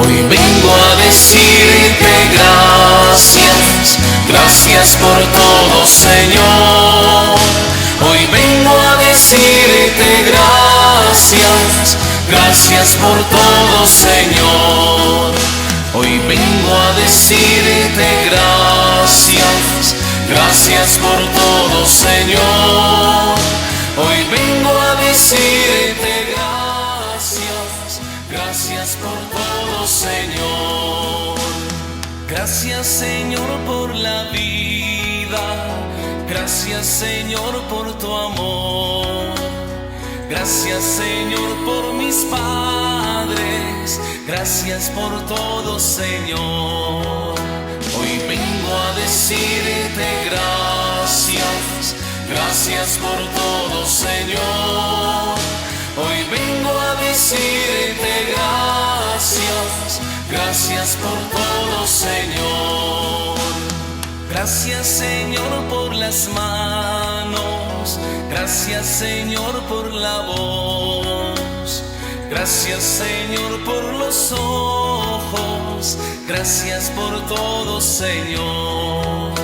Hoy vengo a decirte gracias, gracias por todo, Señor. Hoy vengo a decirte gracias, gracias por todo, Señor. Hoy vengo a decirte gracias, gracias por todo, Señor. Hoy vengo a decirte gracias, gracias por todo, Señor. Gracias, Señor, por la vida. Gracias, Señor, por tu amor. Gracias, Señor, por mis padres. Gracias por todo, Señor. Hoy vengo a decirte gracias, gracias por todo, Señor. Hoy vengo a decirte gracias, gracias por todo, Señor. Gracias, Señor, por las manos. Gracias, Señor, por la voz. Gracias, Señor, por los ojos. Gracias por todo, Señor.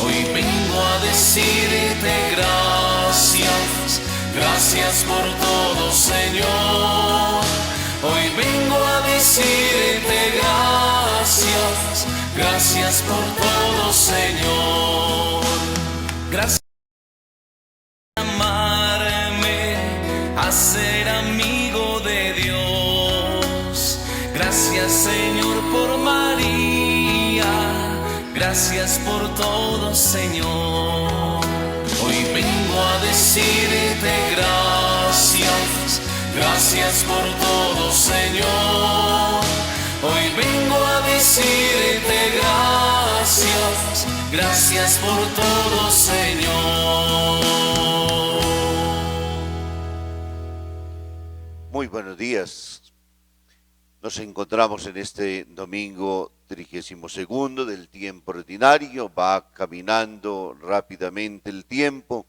Hoy vengo a decirte gracias, gracias por todo, Señor. Hoy vengo a decirte gracias, gracias por todo, Señor. Gracias por amarme, a ser amigo de Dios. Gracias, Señor, por María. Gracias por todo, Señor. Hoy vengo a decirte gracias, gracias por todo, Señor. Hoy vengo a decirte gracias, gracias por todo, Señor. Muy buenos días. Nos encontramos en este domingo 32º del tiempo ordinario. Va caminando rápidamente el tiempo.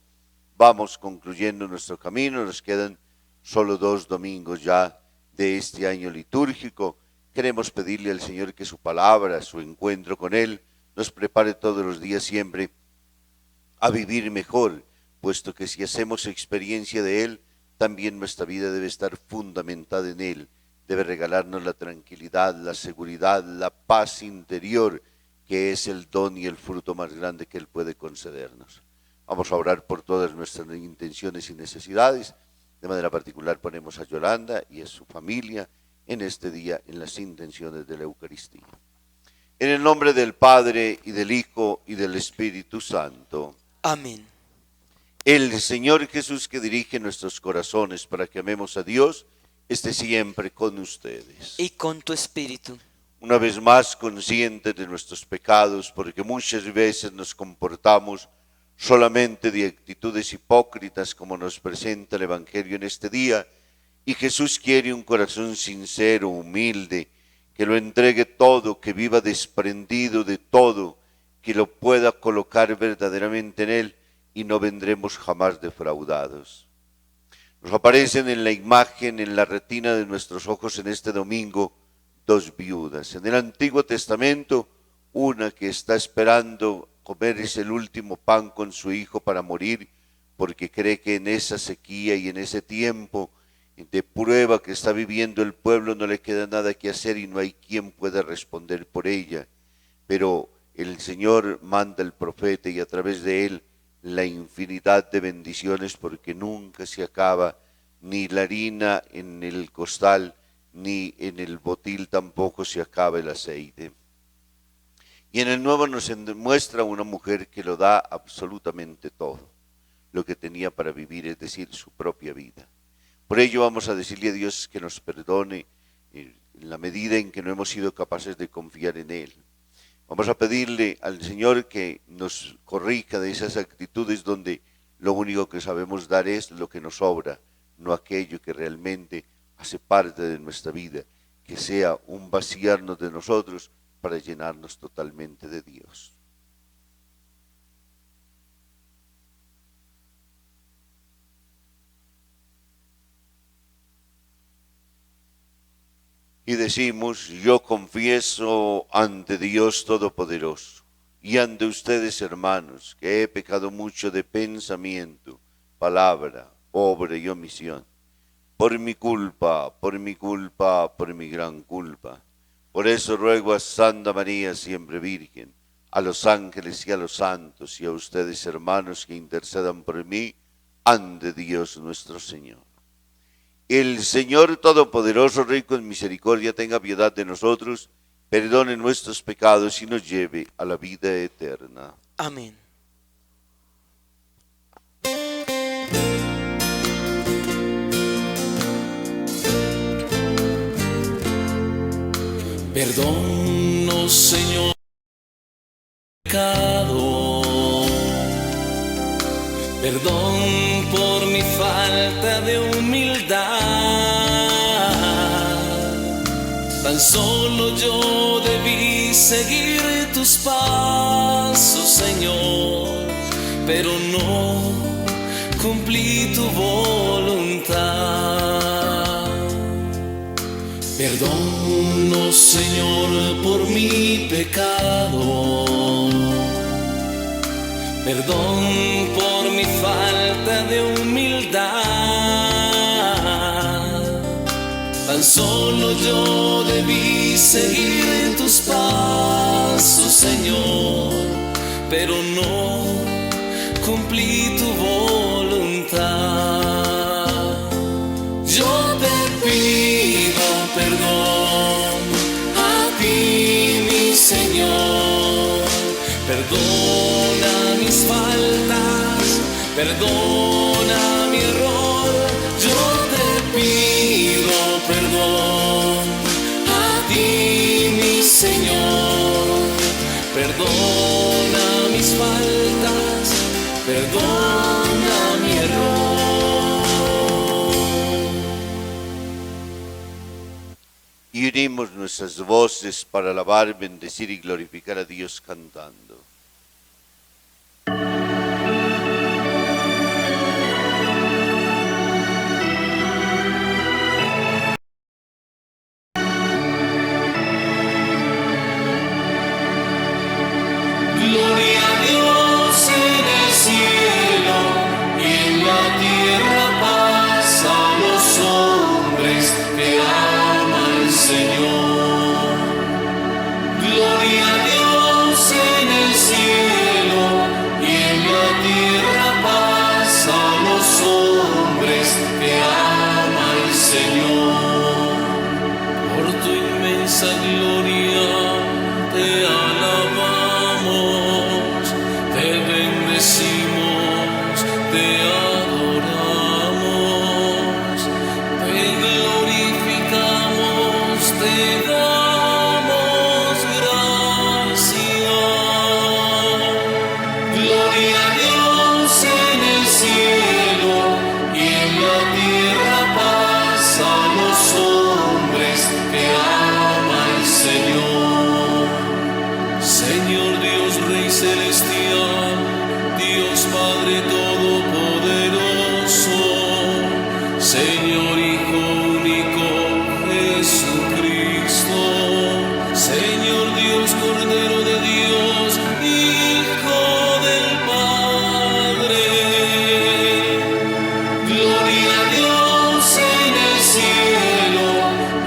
Vamos concluyendo nuestro camino. Nos quedan solo 2 domingos ya de este año litúrgico. Queremos pedirle al Señor que su palabra, su encuentro con Él, nos prepare todos los días siempre a vivir mejor, puesto que si hacemos experiencia de Él, también nuestra vida debe estar fundamentada en Él. Debe regalarnos la tranquilidad, la seguridad, la paz interior, que es el don y el fruto más grande que Él puede concedernos. Vamos a orar por todas nuestras intenciones y necesidades. De manera particular ponemos a Yolanda y a su familia en este día en las intenciones de la Eucaristía. En el nombre del Padre, y del Hijo, y del Espíritu Santo. Amén. El Señor Jesús, que dirige nuestros corazones para que amemos a Dios, esté siempre con ustedes. Y con tu espíritu. Una vez más, conscientes de nuestros pecados, porque muchas veces nos comportamos solamente de actitudes hipócritas, como nos presenta el Evangelio en este día, y Jesús quiere un corazón sincero, humilde, que lo entregue todo, que viva desprendido de todo, que lo pueda colocar verdaderamente en Él, y no vendremos jamás defraudados. Nos aparecen en la imagen, en la retina de nuestros ojos en este domingo, 2 viudas. En el Antiguo Testamento, una que está esperando comerse el último pan con su hijo para morir, porque cree que en esa sequía y en ese tiempo de prueba que está viviendo el pueblo no le queda nada que hacer y no hay quien pueda responder por ella. Pero el Señor manda al profeta y a través de él la infinidad de bendiciones, porque nunca se acaba ni la harina en el costal, ni en el botil tampoco se acaba el aceite. Y en el Nuevo nos muestra una mujer que lo da absolutamente todo, lo que tenía para vivir, es decir, su propia vida. Por ello vamos a decirle a Dios que nos perdone en la medida en que no hemos sido capaces de confiar en Él. Vamos a pedirle al Señor que nos corrija de esas actitudes donde lo único que sabemos dar es lo que nos sobra, no aquello que realmente hace parte de nuestra vida, que sea un vaciarnos de nosotros para llenarnos totalmente de Dios. y decimos: yo confieso ante Dios Todopoderoso y ante ustedes, hermanos, que he pecado mucho de pensamiento, palabra, obra y omisión, por mi culpa, por mi culpa, por mi gran culpa. Por eso ruego a Santa María, siempre Virgen, a los ángeles y a los santos, y a ustedes, hermanos, que intercedan por mí ante Dios nuestro Señor. El Señor Todopoderoso, rico en misericordia, tenga piedad de nosotros, perdone nuestros pecados y nos lleve a la vida eterna. Amén. Perdónanos, Señor, pecado. Perdón por mi falta de humildad. Tan solo yo debí seguir tus pasos, Señor, pero no cumplí tu voluntad. Perdónanos, Señor, por mi pecado. Perdón por mi falta de humildad. Tan solo yo debí seguir tus pasos, Señor, pero no cumplí tu voluntad. Yo te pido perdón a ti, mi Señor. Perdona mis faltas, perdona mi error. Yo te pido perdón a ti, mi Señor. Perdona mis faltas, perdona mi error. Y unimos nuestras voces para alabar, bendecir y glorificar a Dios cantando. Gloria a Dios en el cielo y en la tierra paz a los hombres que aman al Señor. Gloria a Dios en el cielo y en la tierra paz a los hombres que aman al Señor. Por tu inmensa gloria te alabamos, te bendecimos, te adoramos, te glorificamos, te damos gracias. Gloria a Dios en el cielo y en la tierra paz a los hombres que aman al Señor. Señor Dios Rey Celestial, Dios Padre Todopoderoso, Señor Hijo único Jesucristo, Señor Dios Cordero de Dios, Hijo del Padre. Gloria a Dios en el cielo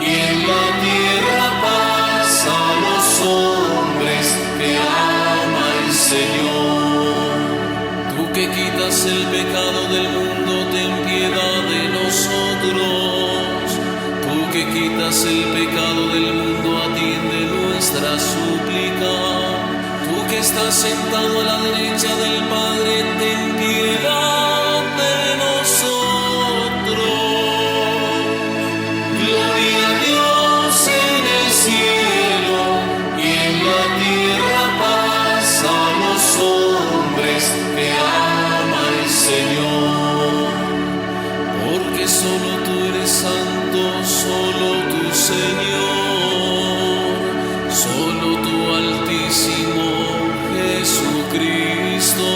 y en la tierra paz a los hombres que ama el Señor. Tú que quitas el pecado del mundo, ten piedad de nosotros. Tú que quitas el pecado del mundo, atiende nuestra súplica. Tú que estás sentado a la derecha del Padre, ten piedad de nosotros. Gloria a Dios en el cielo y en la tierra paz a los hombres que ama el Señor. Porque solo tú eres santo, solo tú, Señor, solo tú, Altísimo Jesucristo.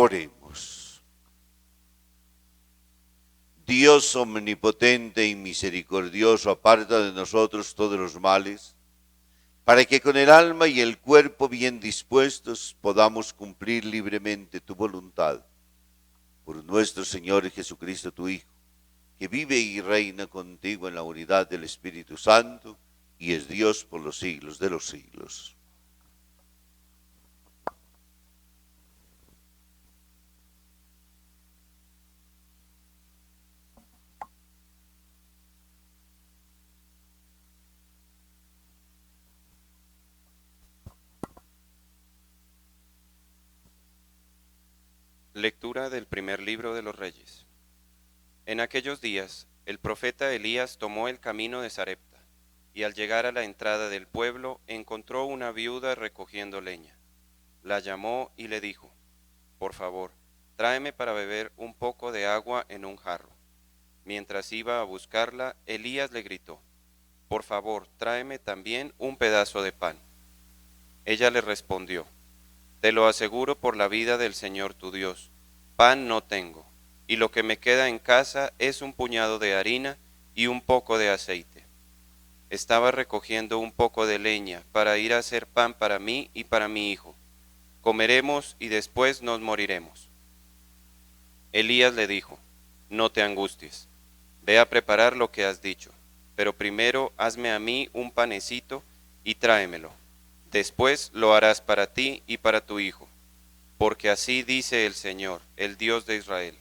Oremos. Dios omnipotente y misericordioso, aparta de nosotros todos los males, para que con el alma y el cuerpo bien dispuestos podamos cumplir libremente tu voluntad. Por nuestro Señor Jesucristo, tu Hijo, que vive y reina contigo en la unidad del Espíritu Santo, y es Dios por los siglos de los siglos. Lectura del primer libro de los Reyes. En aquellos días, el profeta Elías tomó el camino de Sarepta, y al llegar a la entrada del pueblo, encontró una viuda recogiendo leña. La llamó y le dijo: «Por favor, tráeme para beber un poco de agua en un jarro». Mientras iba a buscarla, Elías le gritó: «Por favor, tráeme también un pedazo de pan». Ella le respondió: «Te lo aseguro por la vida del Señor tu Dios, pan no tengo, y lo que me queda en casa es un puñado de harina y un poco de aceite. Estaba recogiendo un poco de leña para ir a hacer pan para mí y para mi hijo. Comeremos y después nos moriremos». Elías le dijo: «No te angusties, ve a preparar lo que has dicho, pero primero hazme a mí un panecito y tráemelo. Después lo harás para ti y para tu hijo, porque así dice el Señor, el Dios de Israel: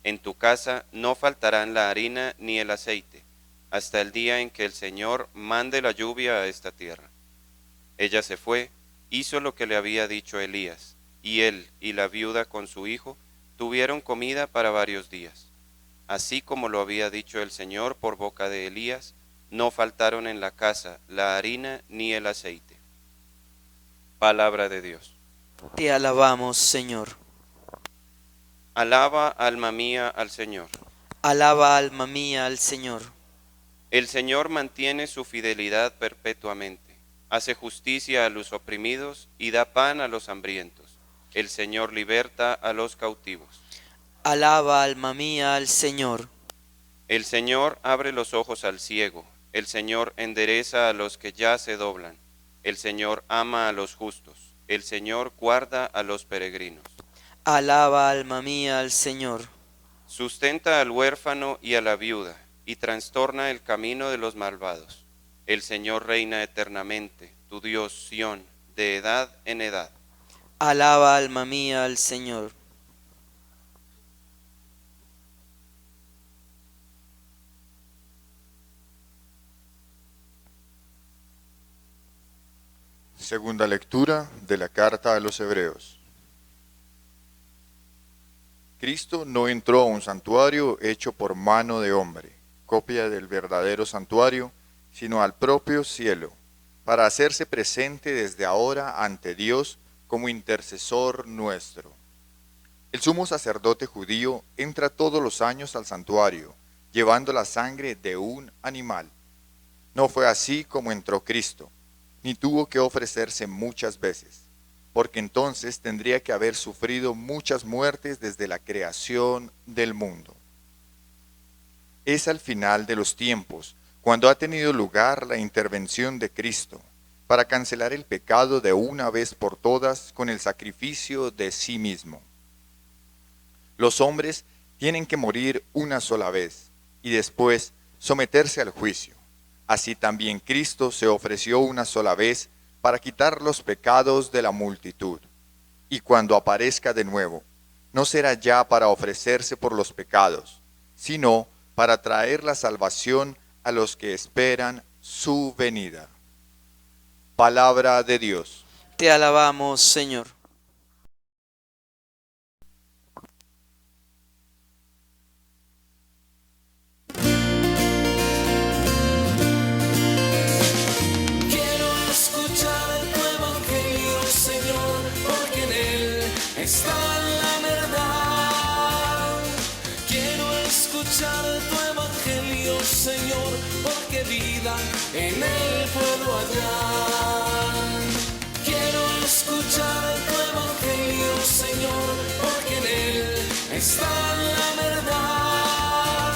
en tu casa no faltarán la harina ni el aceite, hasta el día en que el Señor mande la lluvia a esta tierra». Ella se fue, hizo lo que le había dicho Elías, y él y la viuda con su hijo tuvieron comida para varios días. Así como lo había dicho el Señor por boca de Elías, no faltaron en la casa la harina ni el aceite. Palabra de Dios. Te alabamos, Señor. Alaba, alma mía, al Señor. Alaba, alma mía, al Señor. El Señor mantiene su fidelidad perpetuamente, hace justicia a los oprimidos y da pan a los hambrientos. El Señor liberta a los cautivos. Alaba, alma mía, al Señor. El Señor abre los ojos al ciego, el Señor endereza a los que ya se doblan. El Señor ama a los justos, el Señor guarda a los peregrinos. Alaba, alma mía, al Señor. Sustenta al huérfano y a la viuda, y trastorna el camino de los malvados. El Señor reina eternamente, tu Dios Sión, de edad en edad. Alaba, alma mía, al Señor. Segunda lectura de la carta a los Hebreos. Cristo no entró a un santuario hecho por mano de hombre, copia del verdadero santuario, sino al propio cielo, para hacerse presente desde ahora ante Dios como intercesor nuestro. El sumo sacerdote judío entra todos los años al santuario, llevando la sangre de un animal. No fue así como entró Cristo, ni tuvo que ofrecerse muchas veces, porque entonces tendría que haber sufrido muchas muertes desde la creación del mundo. Es al final de los tiempos cuando ha tenido lugar la intervención de Cristo, para cancelar el pecado de una vez por todas con el sacrificio de sí mismo. Los hombres tienen que morir una sola vez y después someterse al juicio. Así también Cristo se ofreció una sola vez para quitar los pecados de la multitud. Y cuando aparezca de nuevo, no será ya para ofrecerse por los pecados, sino para traer la salvación a los que esperan su venida. Palabra de Dios. Te alabamos, Señor. Está la verdad. Quiero escuchar tu evangelio, Señor, porque vida en él puedo hallar. Quiero escuchar tu evangelio, Señor, porque en está la verdad.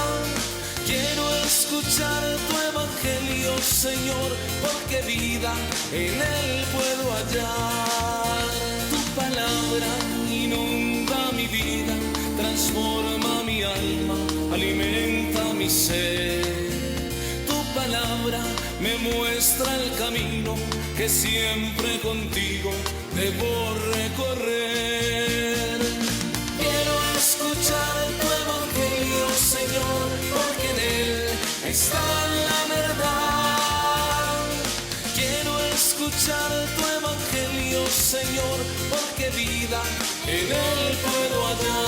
Quiero escuchar tu evangelio, Señor, porque vida en él puedo hallar. Tu palabra inunda mi vida, transforma mi alma, alimenta mi ser. Tu palabra me muestra el camino que siempre contigo debo recorrer. Quiero escuchar tu evangelio, Señor, porque en él está la verdad. Quiero escuchar tu evangelio, Señor, porque vida en él puedo hallar.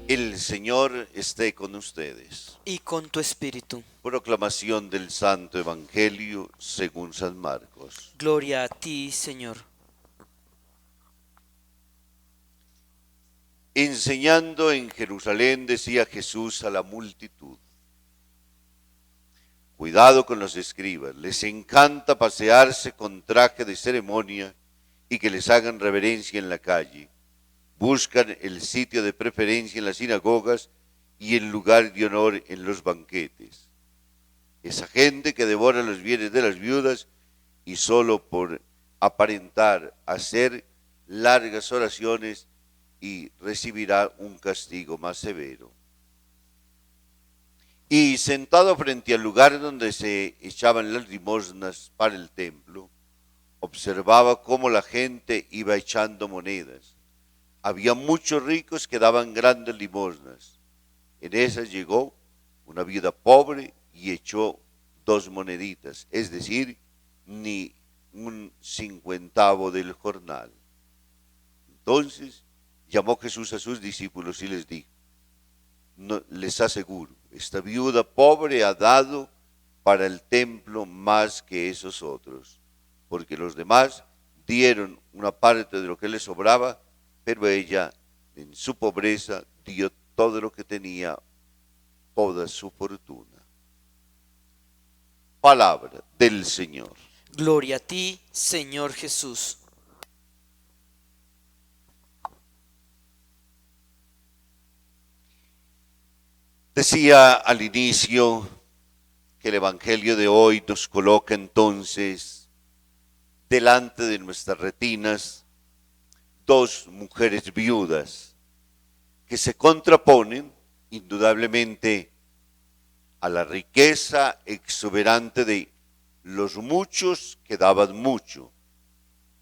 El Señor esté con ustedes. Y con tu espíritu. Proclamación del Santo Evangelio según San Marcos. Gloria a ti, Señor. Enseñando en Jerusalén decía Jesús a la multitud: cuidado con los escribas, les encanta pasearse con traje de ceremonia y que les hagan reverencia en la calle. Buscan el sitio de preferencia en las sinagogas y el lugar de honor en los banquetes. Esa gente que devora los bienes de las viudas y solo por aparentar hacer largas oraciones y recibirá un castigo más severo. Y sentado frente al lugar donde se echaban las limosnas para el templo, observaba cómo la gente iba echando monedas. Había muchos ricos que daban grandes limosnas. En esas llegó una viuda pobre y echó 2 moneditas, es decir, ni un 50 del jornal. Entonces llamó Jesús a sus discípulos y les dijo: no, les aseguro, esta viuda pobre ha dado para el templo más que esos otros, porque los demás dieron una parte de lo que les sobraba, pero ella, en su pobreza, dio todo lo que tenía, toda su fortuna. Palabra del Señor. Gloria a ti, Señor Jesús. Decía al inicio que el Evangelio de hoy nos coloca entonces delante de nuestras retinas 2 mujeres viudas que se contraponen indudablemente a la riqueza exuberante de los muchos que daban mucho.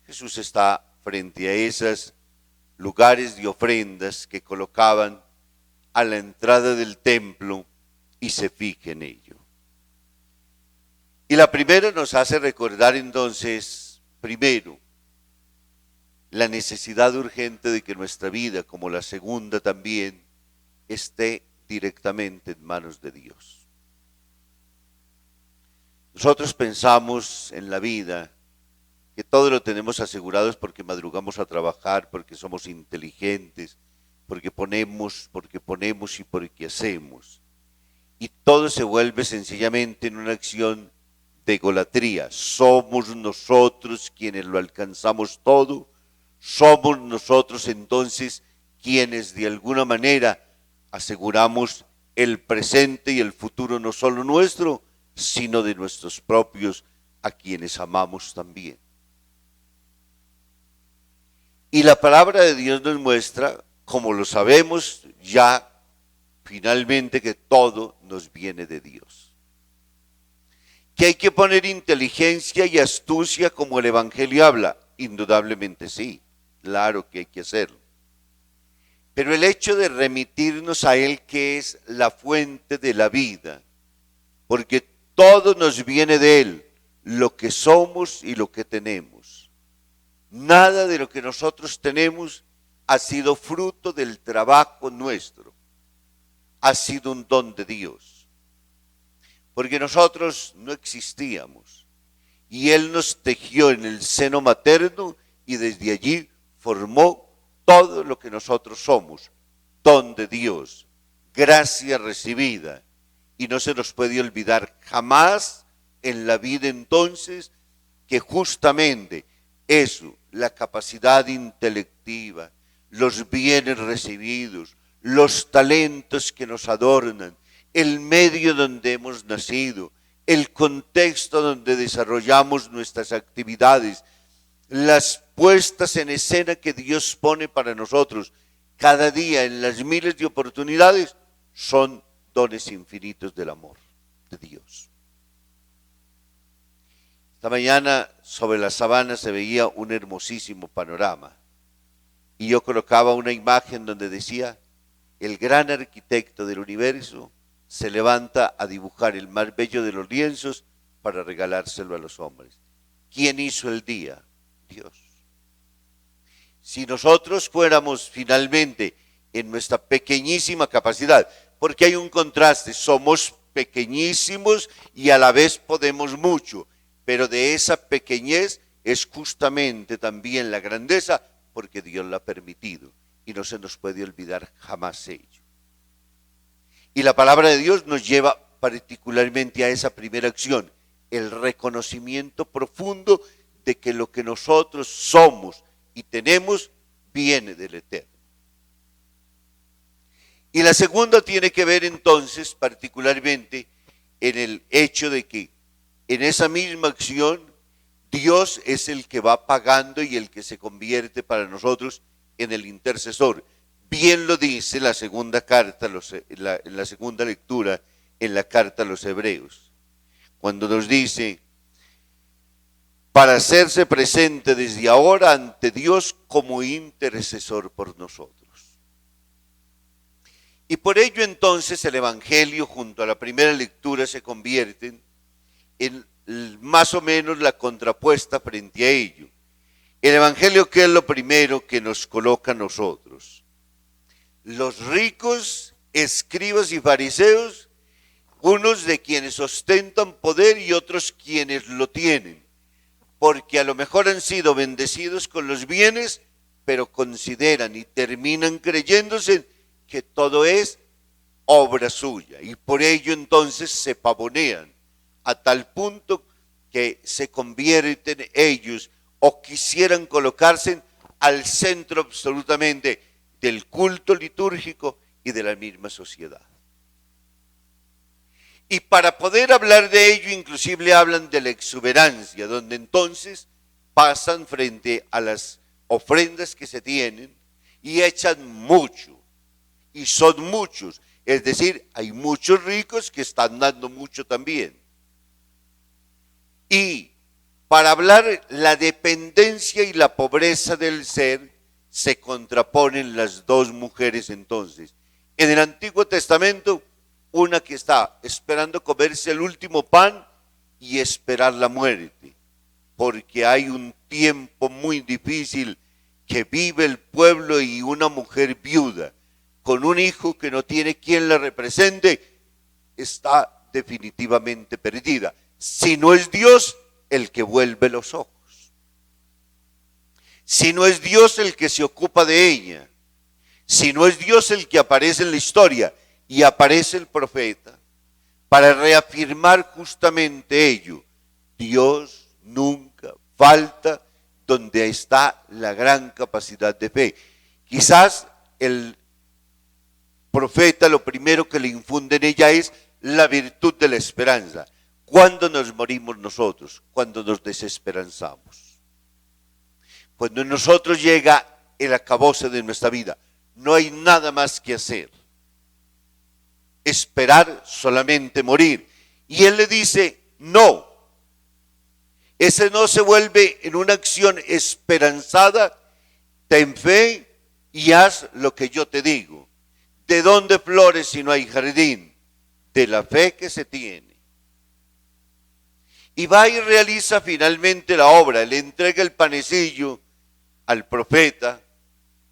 Jesús está frente a esos lugares de ofrendas que colocaban a la entrada del templo y se fija en ello. Y la primera nos hace recordar entonces, primero, la necesidad urgente de que nuestra vida, como la segunda también, esté directamente en manos de Dios. Nosotros pensamos en la vida que todo lo tenemos asegurado es porque madrugamos a trabajar, porque somos inteligentes, porque ponemos y porque hacemos. Y todo se vuelve sencillamente en una acción de egolatría. Somos nosotros quienes lo alcanzamos todo. Somos nosotros entonces quienes de alguna manera aseguramos el presente y el futuro no solo nuestro, sino de nuestros propios, a quienes amamos también. Y la palabra de Dios nos muestra, como lo sabemos ya finalmente, que todo nos viene de Dios. Que hay que poner inteligencia y astucia como el Evangelio habla, indudablemente sí, claro que hay que hacerlo. Pero el hecho de remitirnos a Él, que es la fuente de la vida, porque todo nos viene de Él, lo que somos y lo que tenemos. Nada de lo que nosotros tenemos ha sido fruto del trabajo nuestro, ha sido un don de Dios. Porque nosotros no existíamos y Él nos tejió en el seno materno y desde allí formó todo lo que nosotros somos, don de Dios, gracia recibida. Y no se nos puede olvidar jamás en la vida entonces que justamente eso, la capacidad intelectiva, los bienes recibidos, los talentos que nos adornan, el medio donde hemos nacido, el contexto donde desarrollamos nuestras actividades, las puestas en escena que Dios pone para nosotros cada día en las miles de oportunidades, son dones infinitos del amor de Dios. Esta mañana sobre la sabana se veía un hermosísimo panorama y yo colocaba una imagen donde decía: el gran arquitecto del universo se levanta a dibujar el más bello de los lienzos para regalárselo a los hombres. ¿Quién hizo el día? Dios. Si nosotros fuéramos finalmente en nuestra pequeñísima capacidad, porque hay un contraste, somos pequeñísimos y a la vez podemos mucho, pero de esa pequeñez es justamente también la grandeza, porque Dios la ha permitido y no se nos puede olvidar jamás ello. Y la palabra de Dios nos lleva particularmente a esa primera acción, el reconocimiento profundo de que lo que nosotros somos y tenemos viene del Eterno. Y la segunda tiene que ver entonces particularmente en el hecho de que en esa misma acción Dios es el que va pagando y el que se convierte para nosotros en el intercesor. Bien lo dice la segunda carta, la segunda lectura en la carta a los Hebreos, cuando nos dice: para hacerse presente desde ahora ante Dios como intercesor por nosotros. Y por ello entonces el Evangelio junto a la primera lectura se convierten en más o menos la contrapuesta frente a ello. El Evangelio, ¿qué es lo primero que nos coloca a nosotros? Los ricos, escribas y fariseos, unos de quienes ostentan poder y otros quienes lo tienen, porque a lo mejor han sido bendecidos con los bienes, pero consideran y terminan creyéndose que todo es obra suya, y por ello entonces se pavonean, a tal punto que se convierten ellos o quisieran colocarse al centro absolutamente del culto litúrgico y de la misma sociedad. Y para poder hablar de ello, inclusive hablan de la exuberancia, donde entonces pasan frente a las ofrendas que se tienen y echan mucho, y son muchos, es decir, hay muchos ricos que están dando mucho también. Y para hablar la dependencia y la pobreza del ser, se contraponen las dos mujeres entonces. En el Antiguo Testamento, una que está esperando comerse el último pan y esperar la muerte, porque hay un tiempo muy difícil que vive el pueblo, y una mujer viuda con un hijo que no tiene quien la represente está definitivamente perdida, si no es Dios el que vuelve los ojos, si no es Dios el que se ocupa de ella, si no es Dios el que aparece en la historia. Y aparece el profeta para reafirmar justamente ello. Dios nunca falta donde está la gran capacidad de fe. Quizás el profeta lo primero que le infunde en ella es la virtud de la esperanza. ¿Cuándo nos morimos nosotros? Cuando nos desesperanzamos. Cuando en nosotros llega el acabose de nuestra vida, no hay nada más que hacer. Esperar solamente morir. Y él le dice, no. Ese no se vuelve en una acción esperanzada. Ten fe y haz lo que yo te digo. ¿De dónde flores si no hay jardín? De la fe que se tiene. Y va y realiza finalmente la obra. Le entrega el panecillo al profeta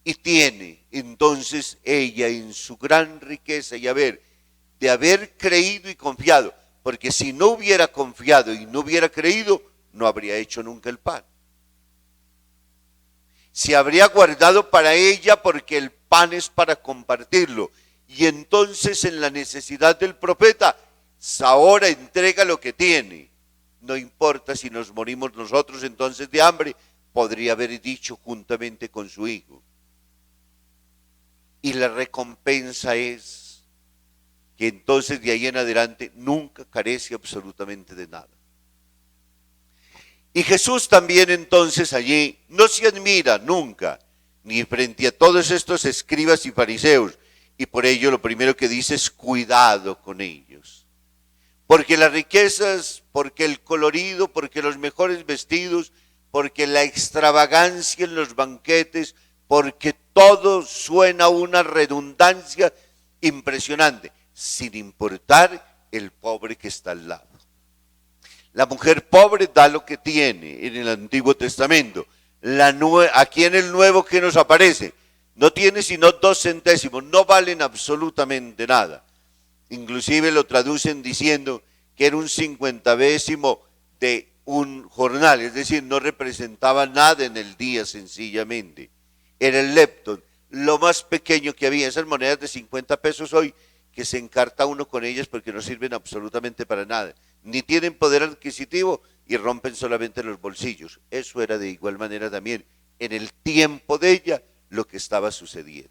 y tiene entonces ella en su gran riqueza y de haber creído y confiado, porque si no hubiera confiado y no hubiera creído, no habría hecho nunca el pan. Se habría guardado para ella porque el pan es para compartirlo, y entonces en la necesidad del profeta, ahora entrega lo que tiene. No importa si nos morimos nosotros entonces de hambre, podría haber dicho juntamente con su hijo. Y la recompensa es que entonces de ahí en adelante nunca carece absolutamente de nada. Y Jesús también entonces allí no se admira nunca, ni frente a todos estos escribas y fariseos, y por ello lo primero que dice es cuidado con ellos. Porque las riquezas, porque el colorido, porque los mejores vestidos, porque la extravagancia en los banquetes, porque todo suena a una redundancia impresionante, sin importar el pobre que está al lado. La mujer pobre da lo que tiene en el Antiguo Testamento. Aquí en el Nuevo, ¿qué nos aparece? No tiene sino 2 centésimos, no valen absolutamente nada. Inclusive lo traducen diciendo que era un 50º de un jornal, es decir, no representaba nada en el día sencillamente. Era el lepton, lo más pequeño que había, esas monedas de 50 pesos hoy, que se encarta uno con ellas porque no sirven absolutamente para nada, ni tienen poder adquisitivo y rompen solamente los bolsillos. Eso era de igual manera también en el tiempo de ella lo que estaba sucediendo.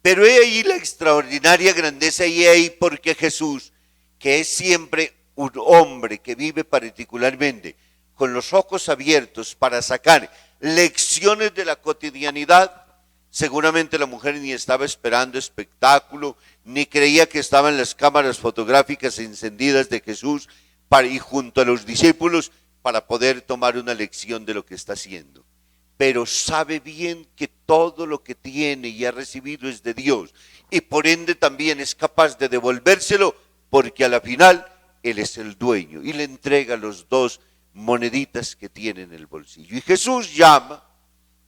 Pero he ahí la extraordinaria grandeza y he ahí porque Jesús, que es siempre un hombre que vive particularmente con los ojos abiertos para sacar lecciones de la cotidianidad. Seguramente la mujer ni estaba esperando espectáculo, ni creía que estaban las cámaras fotográficas encendidas de Jesús y junto a los discípulos para poder tomar una lección de lo que está haciendo. Pero sabe bien que todo lo que tiene y ha recibido es de Dios y por ende también es capaz de devolvérselo porque a la final Él es el dueño y le entrega los 2 moneditas que tiene en el bolsillo. Y Jesús llama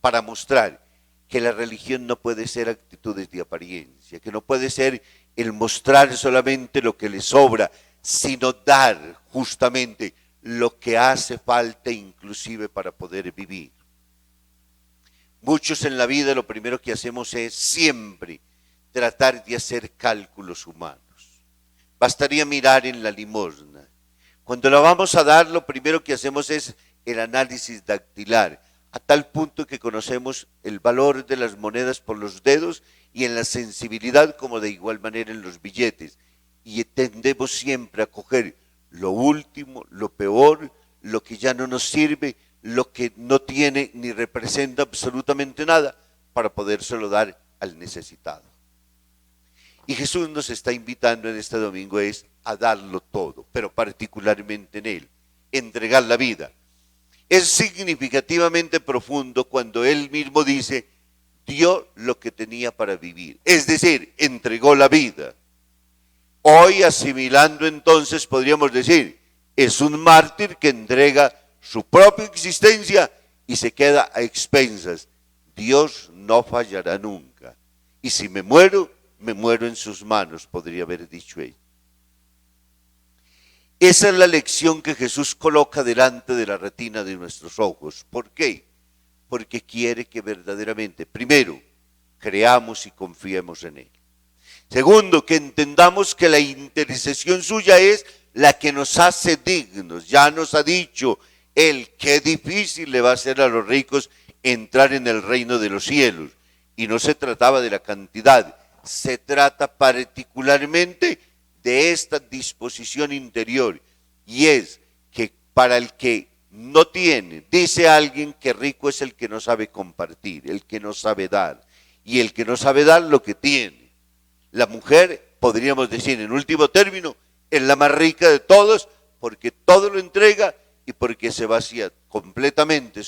para mostrar que la religión no puede ser actitudes de apariencia, que no puede ser el mostrar solamente lo que le sobra, sino dar justamente lo que hace falta inclusive para poder vivir. Muchos en la vida lo primero que hacemos es siempre tratar de hacer cálculos humanos. Bastaría mirar en la limosna. Cuando la vamos a dar, lo primero que hacemos es el análisis dactilar, a tal punto que conocemos el valor de las monedas por los dedos y en la sensibilidad como de igual manera en los billetes. Y tendemos siempre a coger lo último, lo peor, lo que ya no nos sirve, lo que no tiene ni representa absolutamente nada para podérselo dar al necesitado. Y Jesús nos está invitando en este domingo es a darlo todo, pero particularmente en Él, entregar la vida. Es significativamente profundo cuando Él mismo dice, dio lo que tenía para vivir, es decir, entregó la vida. Hoy asimilando entonces podríamos decir, es un mártir que entrega su propia existencia y se queda a expensas. Dios no fallará nunca. Y si me muero en sus manos, podría haber dicho él. Esa es la lección que Jesús coloca delante de la retina de nuestros ojos. ¿Por qué? Porque quiere que verdaderamente, primero, creamos y confiemos en Él. Segundo, que entendamos que la intercesión suya es la que nos hace dignos. Ya nos ha dicho Él qué difícil le va a hacer a los ricos entrar en el reino de los cielos. Y no se trataba de la cantidad, se trata particularmente de esta disposición interior. Y es que para el que no tiene, dice alguien que rico es el que no sabe compartir, el que no sabe dar. Y el que no sabe dar lo que tiene. La mujer, podríamos decir en último término, es la más rica de todos porque todo lo entrega y porque se vacía completamente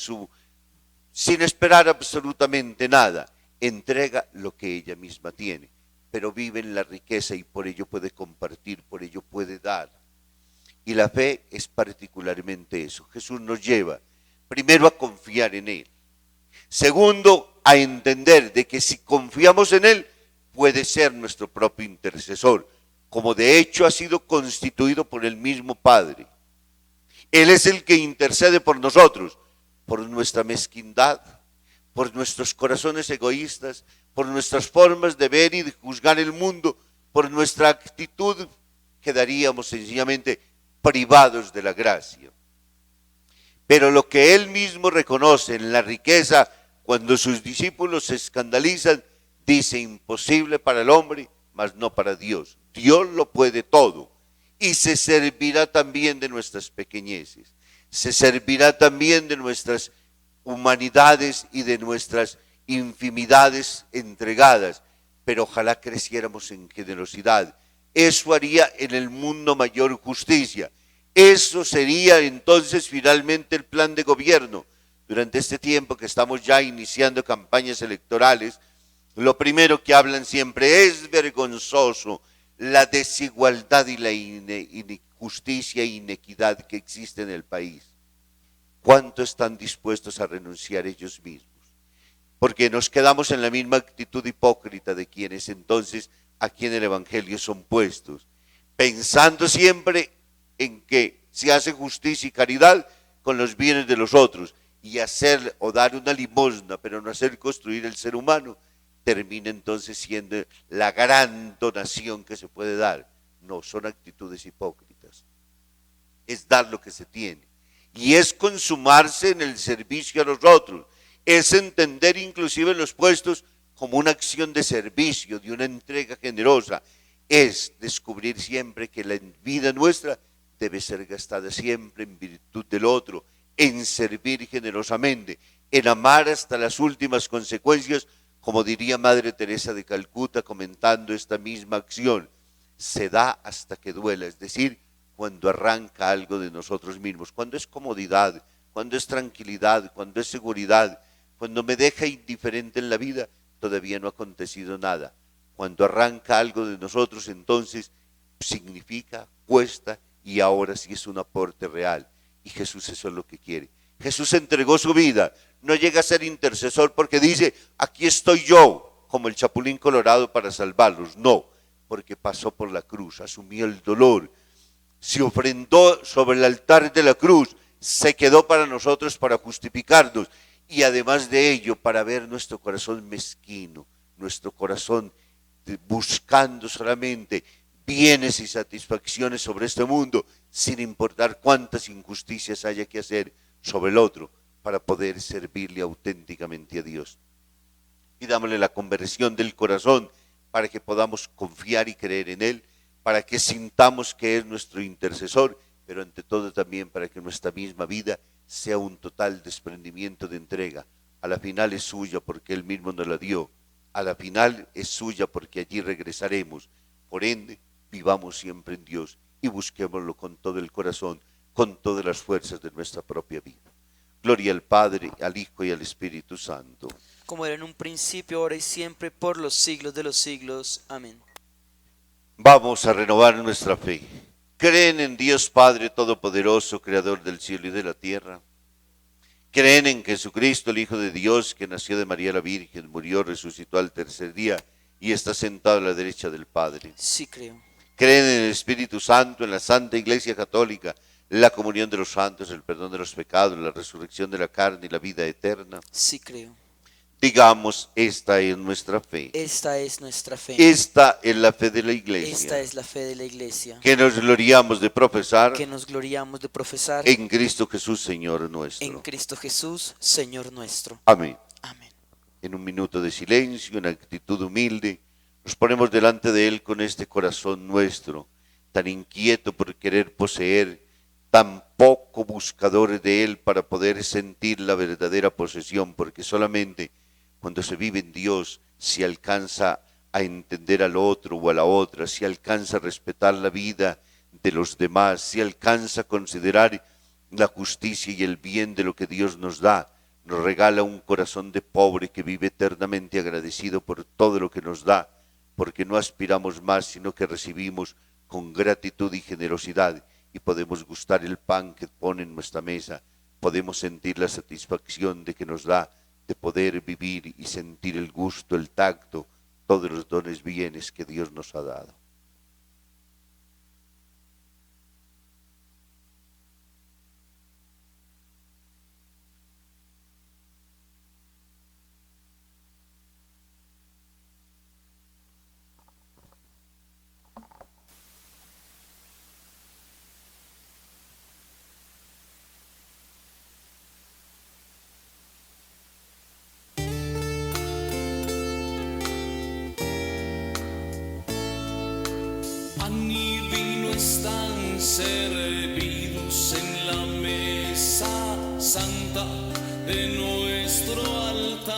sin esperar absolutamente nada. Entrega lo que ella misma tiene, pero vive en la riqueza y por ello puede compartir, por ello puede dar. Y la fe es particularmente eso. Jesús nos lleva primero a confiar en Él. Segundo, a entender de que si confiamos en Él, puede ser nuestro propio intercesor, como de hecho ha sido constituido por el mismo Padre. Él es el que intercede por nosotros, por nuestra mezquindad, por nuestros corazones egoístas, por nuestras formas de ver y de juzgar el mundo, por nuestra actitud, quedaríamos sencillamente privados de la gracia. Pero lo que él mismo reconoce en la riqueza, cuando sus discípulos se escandalizan, dice: imposible para el hombre, mas no para Dios. Dios lo puede todo. Y se servirá también de nuestras pequeñeces. Se servirá también de nuestras humanidades y de nuestras infimidades entregadas. Pero ojalá creciéramos en generosidad. Eso haría en el mundo mayor justicia. Eso sería entonces finalmente el plan de gobierno. Durante este tiempo que estamos ya iniciando campañas electorales, lo primero que hablan siempre: es vergonzoso la desigualdad y la injusticia e inequidad que existe en el país. ¿Cuánto están dispuestos a renunciar ellos mismos? Porque nos quedamos en la misma actitud hipócrita de quienes entonces aquí en el Evangelio son puestos, pensando siempre en que se hace justicia y caridad con los bienes de los otros, y hacer o dar una limosna, pero no hacer construir el ser humano, termina entonces siendo la gran donación que se puede dar. No, son actitudes hipócritas. Es dar lo que se tiene. Y es consumarse en el servicio a los otros. Es entender inclusive los puestos como una acción de servicio, de una entrega generosa. Es descubrir siempre que la vida nuestra debe ser gastada siempre en virtud del otro, en servir generosamente, en amar hasta las últimas consecuencias, como diría Madre Teresa de Calcuta comentando esta misma acción: se da hasta que duela, es decir, cuando arranca algo de nosotros mismos, cuando es comodidad, cuando es tranquilidad, cuando es seguridad, cuando me deja indiferente en la vida, todavía no ha acontecido nada. Cuando arranca algo de nosotros, entonces significa, cuesta, y ahora sí es un aporte real. Y Jesús eso es lo que quiere. Jesús entregó su vida. No llega a ser intercesor porque dice: aquí estoy yo, como el Chapulín Colorado, para salvarlos. No, porque pasó por la cruz, asumió el dolor, se ofrendó sobre el altar de la cruz, se quedó para nosotros para justificarnos, y además de ello para ver nuestro corazón mezquino, nuestro corazón buscando solamente bienes y satisfacciones sobre este mundo, sin importar cuántas injusticias haya que hacer sobre el otro, para poder servirle auténticamente a Dios. Pidámosle la conversión del corazón para que podamos confiar y creer en Él, para que sintamos que es nuestro intercesor, pero ante todo también para que nuestra misma vida sea un total desprendimiento de entrega. A la final es suya porque Él mismo nos la dio. A la final es suya porque allí regresaremos. Por ende, vivamos siempre en Dios y busquémoslo con todo el corazón, con todas las fuerzas de nuestra propia vida. Gloria al Padre, al Hijo y al Espíritu Santo. Como era en un principio, ahora y siempre, por los siglos de los siglos. Amén. Vamos a renovar nuestra fe. Creen en Dios Padre Todopoderoso, Creador del cielo y de la tierra. Creen en Jesucristo, el Hijo de Dios, que nació de María la Virgen, murió, resucitó al tercer día y está sentado a la derecha del Padre. Sí creo. Creen en el Espíritu Santo, en la Santa Iglesia Católica, la comunión de los santos, el perdón de los pecados, la resurrección de la carne y la vida eterna. Sí creo. Digamos: esta es nuestra fe. Esta es nuestra fe. Esta es la fe de la Iglesia. Esta es la fe de la Iglesia. Que nos gloriamos de profesar Que nos gloriamos de profesar en Cristo Jesús, Señor nuestro. en Cristo Jesús, Señor nuestro. Amén. Amén. En un minuto de silencio, en actitud humilde, nos ponemos delante de Él con este corazón nuestro, tan inquieto por querer poseer, tan poco buscadores de Él para poder sentir la verdadera posesión, porque solamente cuando se vive en Dios se alcanza a entender al otro o a la otra, se alcanza a respetar la vida de los demás, se alcanza a considerar la justicia y el bien de lo que Dios nos da. Nos regala un corazón de pobre que vive eternamente agradecido por todo lo que nos da, porque no aspiramos más, sino que recibimos con gratitud y generosidad, y podemos gustar el pan que pone en nuestra mesa, podemos sentir la satisfacción de que nos da de poder vivir y sentir el gusto, el tacto, todos los dones bienes que Dios nos ha dado. de nuestro altar.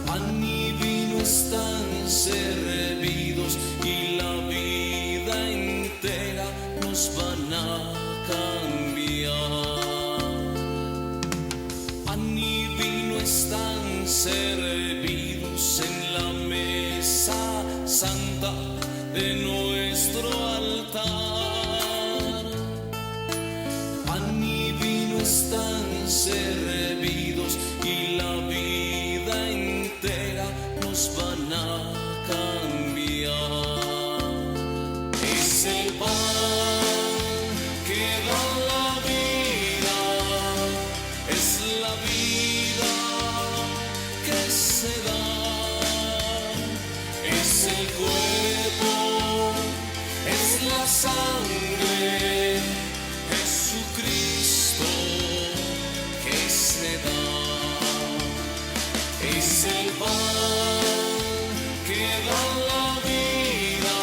Pan y vino están servidos y la vida entera nos van a cambiar. Pan y vino están servidos en la mesa santa de nuestro altar. Pan y vino están servidos y la vida entera nos van a cambiar. Es el pan que da la vida, es la vida que se da, es el cuerpo, es la sangre, Jesucristo que se da. Es el pan que da la vida,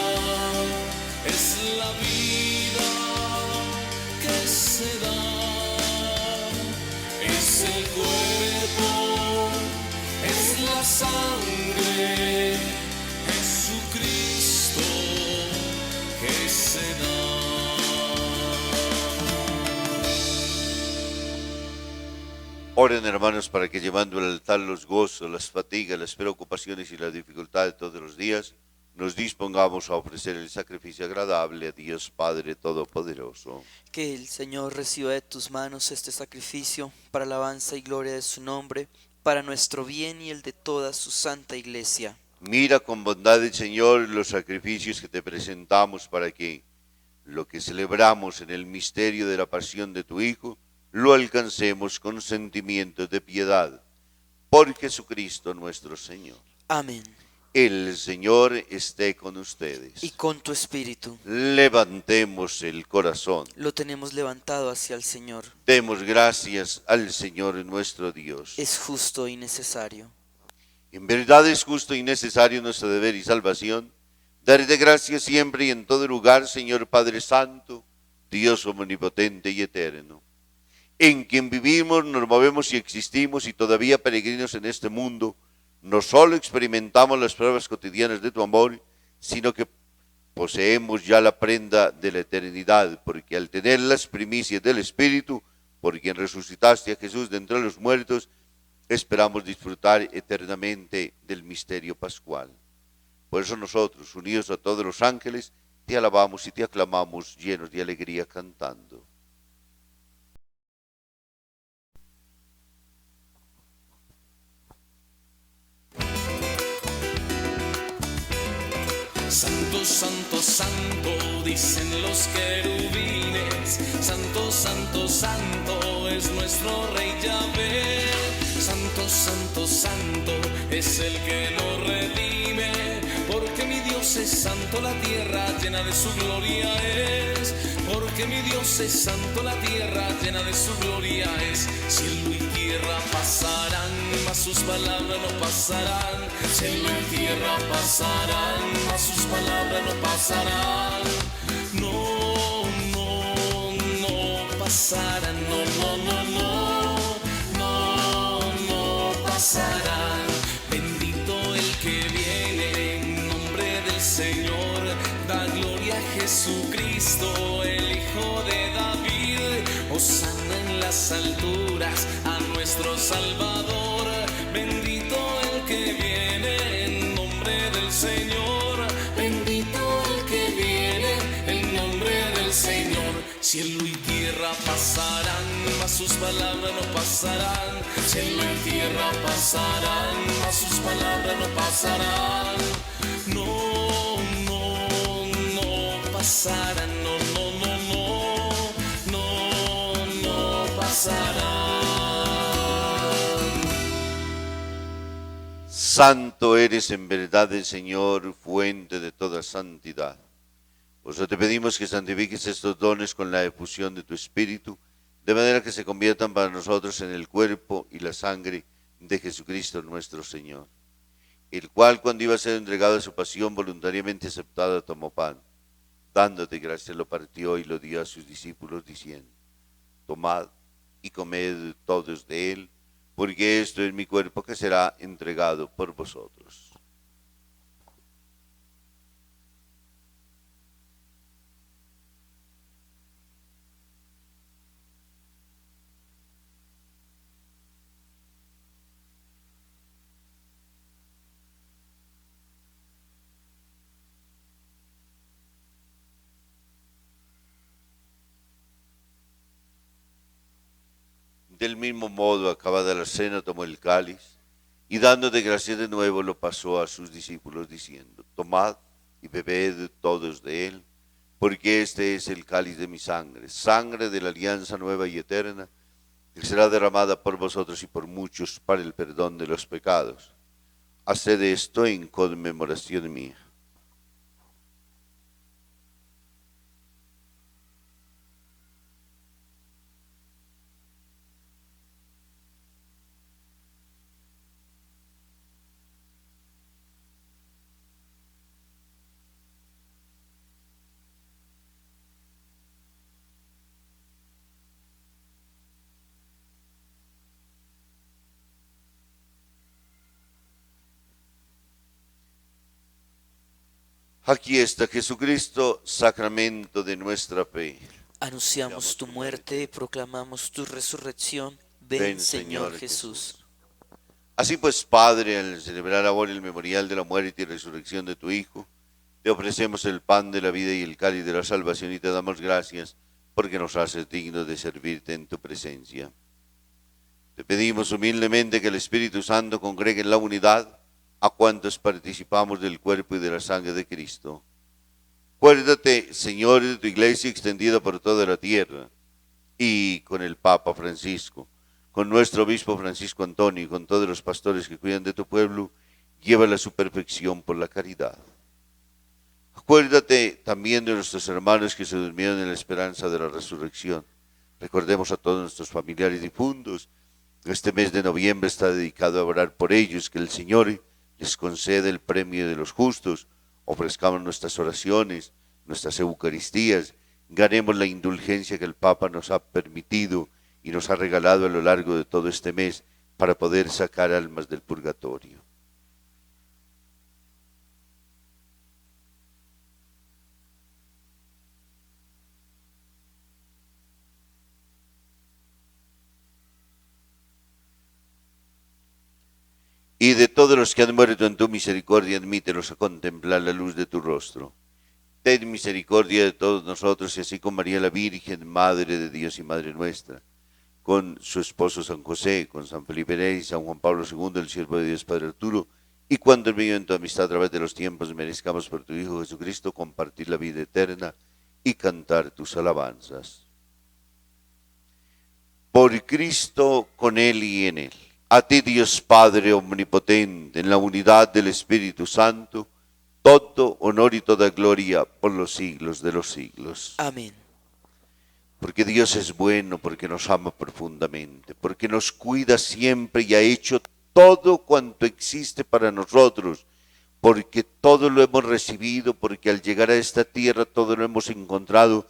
es la vida que se da, es el cuerpo, es la sangre, Jesucristo que se da. Oren, hermanos, para que llevando al altar los gozos, las fatigas, las preocupaciones y la dificultad de todos los días, nos dispongamos a ofrecer el sacrificio agradable a Dios Padre Todopoderoso. Que el Señor reciba de tus manos este sacrificio para alabanza y gloria de su nombre, para nuestro bien y el de toda su santa iglesia. Mira con bondad, Señor, los sacrificios que te presentamos para que lo que celebramos en el misterio de la pasión de tu Hijo, lo alcancemos con sentimientos de piedad. Por Jesucristo nuestro Señor. Amén. El Señor esté con ustedes. Y con tu espíritu. Levantemos el corazón. Lo tenemos levantado hacia el Señor. Demos gracias al Señor nuestro Dios. Es justo y necesario. En verdad es justo y necesario nuestro deber y salvación, darte gracias siempre y en todo lugar, Señor Padre Santo, Dios omnipotente y eterno, en quien vivimos, nos movemos y existimos, y todavía peregrinos en este mundo, no solo experimentamos las pruebas cotidianas de tu amor, sino que poseemos ya la prenda de la eternidad, porque al tener las primicias del Espíritu, por quien resucitaste a Jesús de entre los muertos, esperamos disfrutar eternamente del misterio pascual. Por eso nosotros, unidos a todos los ángeles, te alabamos y te aclamamos llenos de alegría cantando. Santo, santo, santo, dicen los querubines. Santo, santo, santo, es nuestro Rey Yahvé. Santo, santo, santo, es el que nos redime. Porque mi Dios es santo, la tierra llena de su gloria es. Porque mi Dios es santo, la tierra llena de su gloria es. Cielo y tierra pasarán, mas sus palabras no pasarán. Cielo y tierra pasarán, mas sus palabras no pasarán. No, no, no pasarán. No, no, no, no, no, no pasarán. Bendito el que viene en nombre del Señor. Da gloria a Jesucristo, el Hijo de David. Hosana en las alturas a nuestro Salvador. Bendito el que viene en nombre del Señor. Bendito el que viene en nombre del Señor. Cielo y tierra pasarán, mas sus palabras no pasarán. Cielo y tierra pasarán, mas sus palabras no pasarán. No, no, no pasarán. No, no, no, no, no, no pasarán. Santo eres en verdad el Señor, fuente de toda santidad. Por eso te pedimos que santifiques estos dones con la efusión de tu Espíritu, de manera que se conviertan para nosotros en el cuerpo y la sangre de Jesucristo nuestro Señor, el cual, cuando iba a ser entregado a su pasión voluntariamente aceptada, tomó pan, dándote gracias, lo partió y lo dio a sus discípulos, diciendo: tomad y comed todos de él, porque esto es mi cuerpo que será entregado por vosotros. Del mismo modo, acabada la cena, tomó el cáliz y dando de gracia de nuevo lo pasó a sus discípulos diciendo, tomad y bebed todos de él, porque este es el cáliz de mi sangre, sangre de la alianza nueva y eterna, que será derramada por vosotros y por muchos para el perdón de los pecados. Haced esto en conmemoración mía. Aquí está Jesucristo, sacramento de nuestra fe. Anunciamos tu muerte y proclamamos tu resurrección. Ven, Señor Jesús. Así pues, Padre, al celebrar ahora el memorial de la muerte y resurrección de tu Hijo, te ofrecemos el pan de la vida y el cáliz de la salvación y te damos gracias porque nos haces dignos de servirte en tu presencia. Te pedimos humildemente que el Espíritu Santo congregue en la unidad a cuantos participamos del cuerpo y de la sangre de Cristo. Acuérdate, Señor, de tu iglesia extendida por toda la tierra, y con el Papa Francisco, con nuestro obispo Francisco Antonio y con todos los pastores que cuidan de tu pueblo, llévala a su perfección por la caridad. Acuérdate también de nuestros hermanos que se durmieron en la esperanza de la resurrección. Recordemos a todos nuestros familiares difuntos. Este mes de noviembre está dedicado a orar por ellos, que el Señor les concede el premio de los justos. Ofrezcamos nuestras oraciones, nuestras eucaristías, ganemos la indulgencia que el Papa nos ha permitido y nos ha regalado a lo largo de todo este mes para poder sacar almas del purgatorio. Y de todos los que han muerto en tu misericordia, admítelos a contemplar la luz de tu rostro. Ten misericordia de todos nosotros, y así con María la Virgen, Madre de Dios y Madre nuestra, con su esposo San José, con San Felipe Neri, San Juan Pablo II, el siervo de Dios Padre Arturo, y cuando en medio de tu amistad a través de los tiempos merezcamos por tu Hijo Jesucristo compartir la vida eterna y cantar tus alabanzas. Por Cristo, con Él y en Él. A ti, Dios Padre omnipotente, en la unidad del Espíritu Santo, todo honor y toda gloria por los siglos de los siglos. Amén. Porque Dios es bueno, porque nos ama profundamente, porque nos cuida siempre y ha hecho todo cuanto existe para nosotros, porque todo lo hemos recibido, porque al llegar a esta tierra todo lo hemos encontrado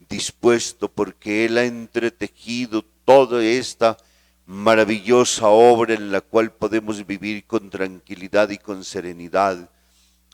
dispuesto, porque Él ha entretejido toda esta maravillosa obra en la cual podemos vivir con tranquilidad y con serenidad.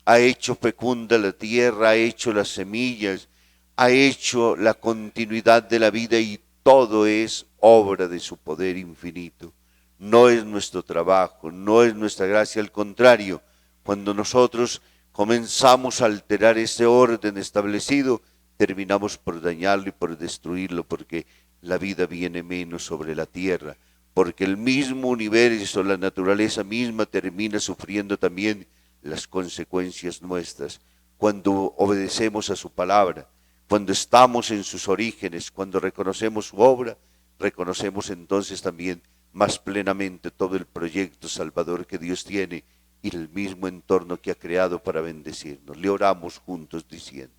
Ha hecho fecunda la tierra, ha hecho las semillas, ha hecho la continuidad de la vida y todo es obra de su poder infinito. No es nuestro trabajo, no es nuestra gracia, al contrario, cuando nosotros comenzamos a alterar ese orden establecido, terminamos por dañarlo y por destruirlo, porque la vida viene menos sobre la tierra, porque el mismo universo, la naturaleza misma termina sufriendo también las consecuencias nuestras. Cuando obedecemos a su palabra, cuando estamos en sus orígenes, cuando reconocemos su obra, reconocemos entonces también más plenamente todo el proyecto salvador que Dios tiene y el mismo entorno que ha creado para bendecirnos. Le oramos juntos diciendo: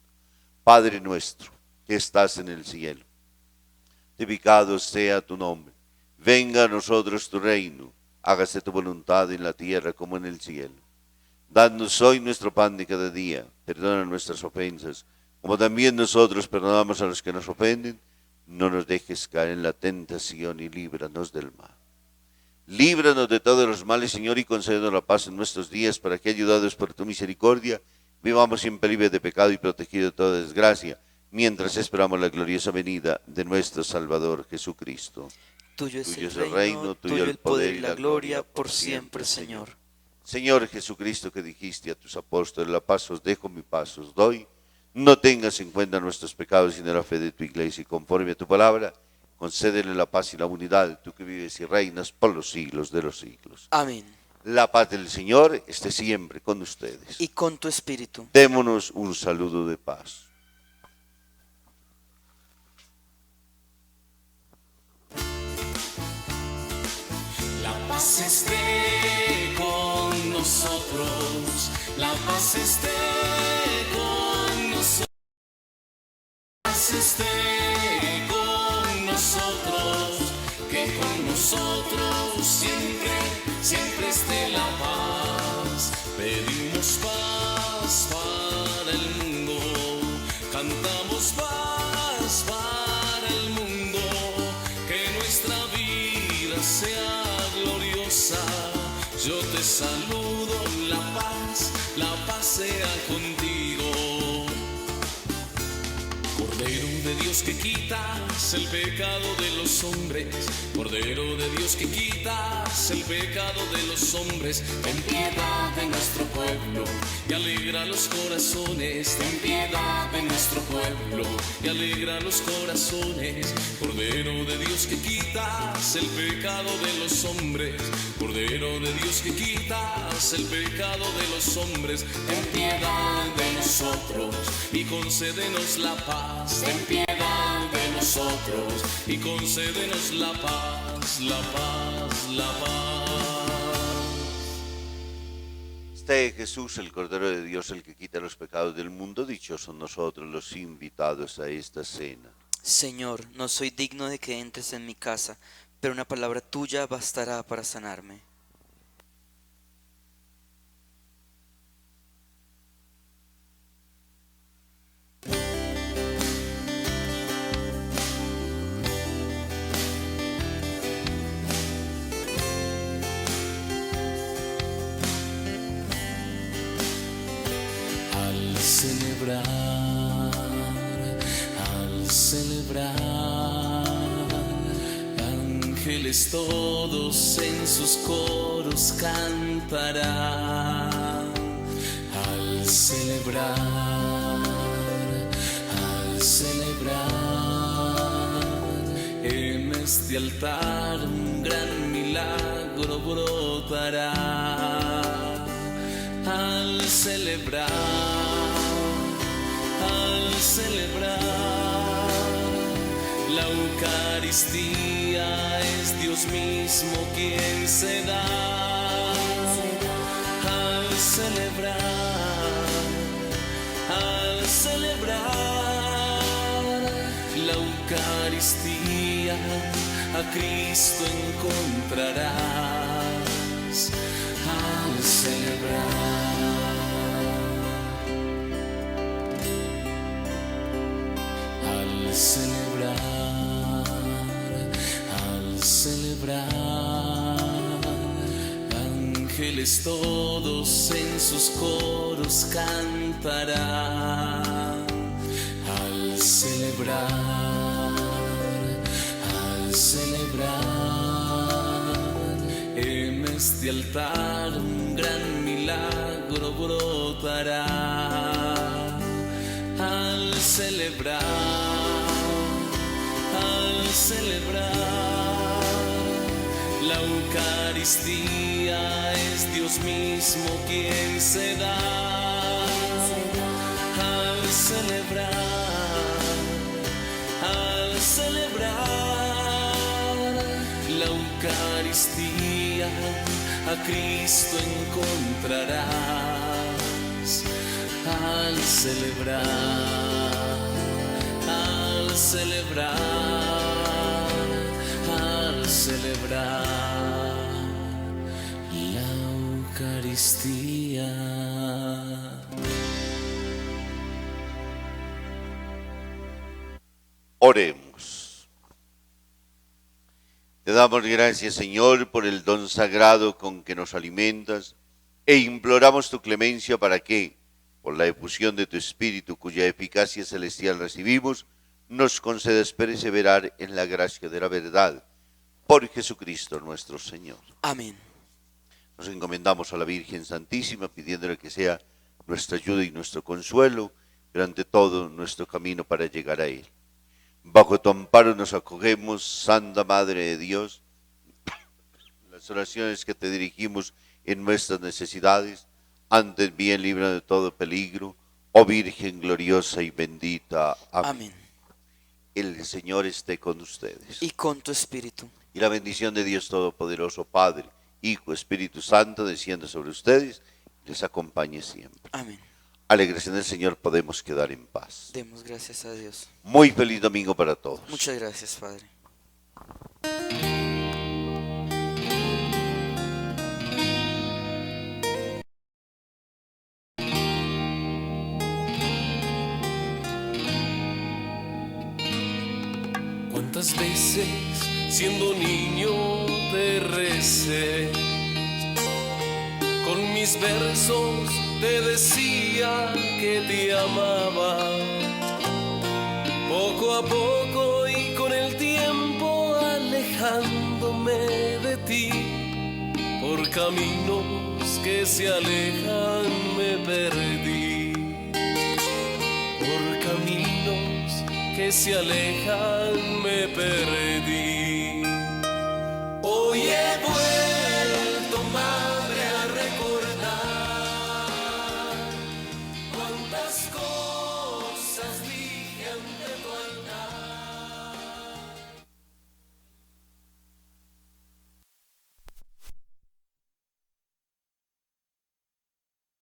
Padre nuestro que estás en el cielo, santificado sea tu nombre. Venga a nosotros tu reino, hágase tu voluntad en la tierra como en el cielo. Danos hoy nuestro pan de cada día, perdona nuestras ofensas, como también nosotros perdonamos a los que nos ofenden. no nos dejes caer en la tentación y líbranos del mal. Líbranos de todos los males, Señor, y concédenos la paz en nuestros días, para que, ayudados por tu misericordia, vivamos siempre libres de pecado y protegidos de toda desgracia, mientras esperamos la gloriosa venida de nuestro Salvador Jesucristo. Tuyo es Tuyo el reino, tuyo el poder y la gloria, por siempre, Señor. Señor Jesucristo, que dijiste a tus apóstoles, la paz os dejo, mi paz os doy, no tengas en cuenta nuestros pecados, sino la fe de tu iglesia, y conforme a tu palabra, concédele la paz y la unidad, tú que vives y reinas por los siglos de los siglos. Amén. La paz del Señor esté siempre con ustedes. Y con tu espíritu. Démonos un saludo de paz. La paz esté con nosotros, la paz esté con nosotros, la paz esté con nosotros, que con nosotros siempre, siempre esté la paz. Pedimos paz para el mundo, cantamos paz para el mundo, que nuestra vida sea gloriosa. Yo te saludo, la paz sea contigo. Cordero de Dios que quitas el pecado de los hombres, Cordero de Dios que quitas el pecado de los hombres, ten piedad de nuestro pueblo y alegra los corazones, ten piedad de nuestro pueblo y alegra los corazones. Cordero de Dios que quitas el pecado de los hombres, Cordero de Dios que quitas el pecado de los hombres, ten piedad de nosotros y concédenos la paz, ten piedad de nosotros y concédenos la paz, la paz, la paz. Este Jesús, el Cordero de Dios, el que quita los pecados del mundo, dichosos nosotros los invitados a esta cena. Señor, no soy digno de que entres en mi casa, pero una palabra tuya bastará para sanarme. Al celebrar, ángeles todos en sus coros cantarán. Al celebrar, en este altar un gran milagro brotará. Al celebrar, la Eucaristía es Dios mismo quien se da. Al celebrar la Eucaristía, a Cristo encontrarás. Al celebrar. Al celebrar, ángeles todos en sus coros cantarán. Al celebrar, en este altar un gran milagro brotará. Al celebrar, la Eucaristía es Dios mismo quien se da. Al celebrar la Eucaristía, a Cristo encontrarás. Al celebrar, la Eucaristía. Oremos. Te damos gracias, Señor, por el don sagrado con que nos alimentas e imploramos tu clemencia para que, por la efusión de tu Espíritu, cuya eficacia celestial recibimos, nos concedas perseverar en la gracia de la verdad. Por Jesucristo nuestro Señor. Amén. Nos encomendamos a la Virgen Santísima, pidiéndole que sea nuestra ayuda y nuestro consuelo durante todo nuestro camino para llegar a Él. Bajo tu amparo nos acogemos, Santa Madre de Dios. Las oraciones que te dirigimos en nuestras necesidades, antes bien libra de todo peligro, oh Virgen gloriosa y bendita. Amén. Amén. El Señor esté con ustedes. Y con tu espíritu. Y la bendición de Dios Todopoderoso, Padre, Hijo, Espíritu Santo, descienda sobre ustedes y les acompañe siempre. Amén. Alegres en el Señor, podemos quedar en paz. Demos gracias a Dios. Muy feliz domingo para todos. Muchas gracias, Padre. ¿Cuántas veces siendo niño te recé? Con mis versos te decía que te amaba. Poco a poco y con el tiempo alejándome de ti, por caminos que se alejan me perdí. Por caminos que se alejan me perdí.